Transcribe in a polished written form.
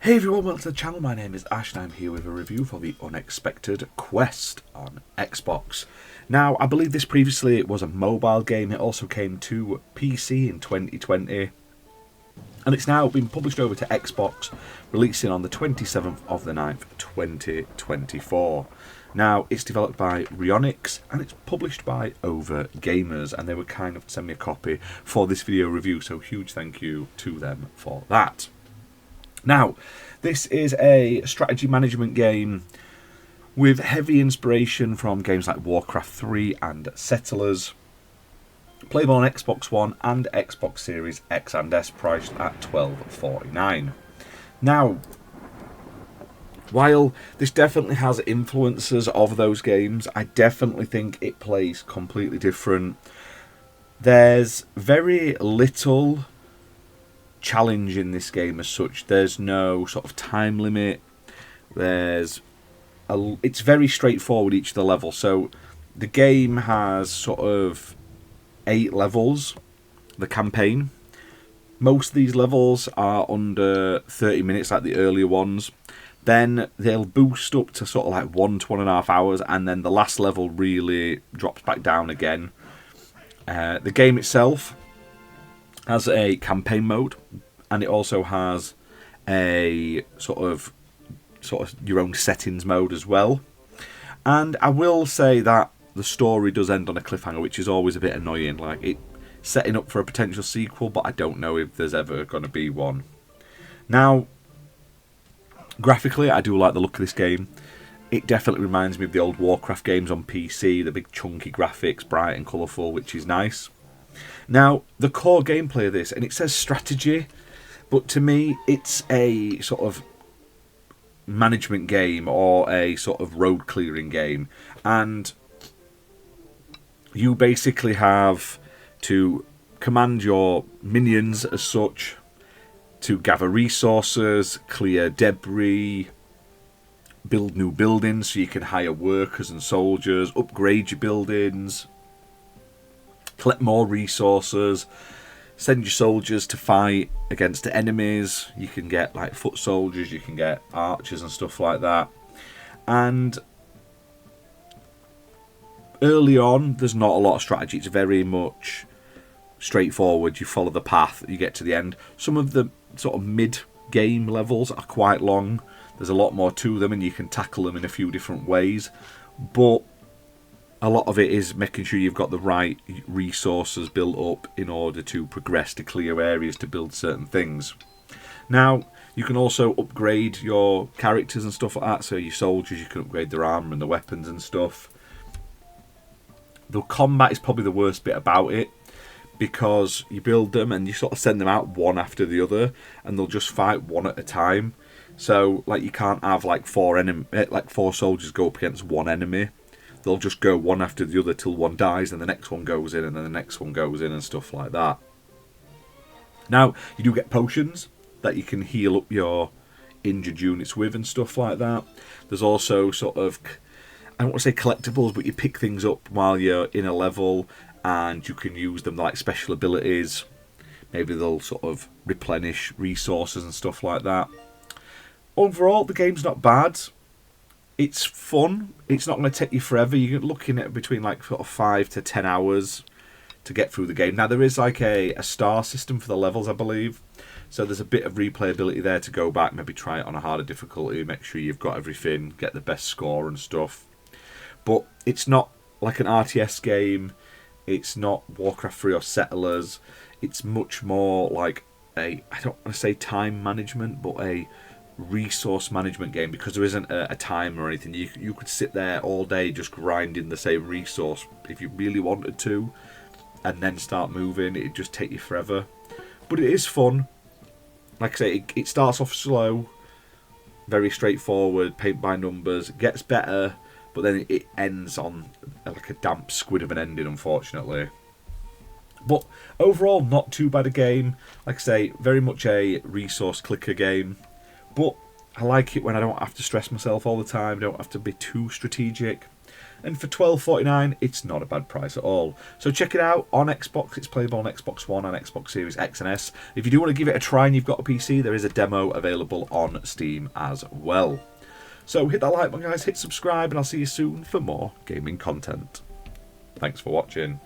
Hey everyone, welcome to the channel. My name is Ash and I'm here with a review for the Unexpected Quest on Xbox. Now, I believe this previously was a mobile game. It also came to PC in 2020. And it's now been published over to Xbox, releasing on the 27th of the 9th, 2024. Now, it's developed by Rionix and it's published by Over Gamers, and they were kind enough to send me a copy for this video review, so huge thank you to them for that. Now, this is a strategy management game with heavy inspiration from games like Warcraft 3 and Settlers. Playable on Xbox One and Xbox Series X and S, priced at $12.49. Now, while this definitely has influences of those games, I definitely think it plays completely different. There's very little challenge in this game as such. There's no sort of time limit. It's very straightforward, each of the levels. So the game has sort of 8 levels, the campaign. Most of these levels are under 30 minutes, like the earlier ones. Then they'll boost up to sort of like 1 to 1.5 hours, and then the last level really drops back down again. The game itself has a campaign mode, and it also has a sort of your own settings mode as well. And I will say that the story does end on a cliffhanger, which is always a bit annoying. Like, it setting up for a potential sequel, but I don't know if there's ever going to be one. Now, graphically, I do like the look of this game. It definitely reminds me of the old Warcraft games on PC, the big chunky graphics, bright and colourful, which is nice. Now, the core gameplay of this, and it says strategy, but to me it's a sort of management game or a sort of road clearing game, and you basically have to command your minions as such to gather resources, clear debris, build new buildings so you can hire workers and soldiers, upgrade your buildings, collect more resources, send your soldiers to fight against enemies. You can get like foot soldiers, you can get archers and stuff like that. And early on, there's not a lot of strategy. It's very much straightforward. You follow the path, you get to the end. Some of the sort of mid-game levels are quite long. There's a lot more to them, and you can tackle them in a few different ways. But a lot of it is making sure you've got the right resources built up in order to progress to clear areas to build certain things. Now, you can also upgrade your characters and stuff like that. So your soldiers, you can upgrade their armor and the weapons and stuff. The combat is probably the worst bit about it, because you build them and you sort of send them out one after the other, and they'll just fight one at a time. So, like, you can't have like four soldiers go up against one enemy. They'll just go one after the other till one dies, and the next one goes in, and then the next one goes in, and stuff like that. Now, you do get potions that you can heal up your injured units with and stuff like that. There's also sort of, I don't want to say collectibles, but you pick things up while you're in a level, and you can use them like special abilities. Maybe they'll sort of replenish resources and stuff like that. Overall, the game's not bad. It's fun. It's not going to take you forever. You're looking at between like sort of 5 to 10 hours to get through the game. Now, there is like a star system for the levels, I believe. So there's a bit of replayability there to go back, maybe try it on a harder difficulty, make sure you've got everything, get the best score and stuff. But it's not like an RTS game. It's not Warcraft 3 or Settlers. It's much more like I don't want to say time management, but a resource management game, because there isn't a timer or anything. You could sit there all day just grinding the same resource if you really wanted to, and then start moving. It'd just take you forever, but it is fun. Like I say, it starts off slow, very straightforward, paint by numbers, gets better, but then it ends on like a damp squid of an ending, unfortunately. But overall, not too bad a game. Like I say, very much a resource clicker game. But I like it when I don't have to stress myself all the time, don't have to be too strategic. And for $12.49, it's not a bad price at all. So check it out on Xbox. It's playable on Xbox One and Xbox Series X and S. If you do want to give it a try and you've got a PC, there is a demo available on Steam as well. So hit that like button, guys, hit subscribe, and I'll see you soon for more gaming content. Thanks for watching.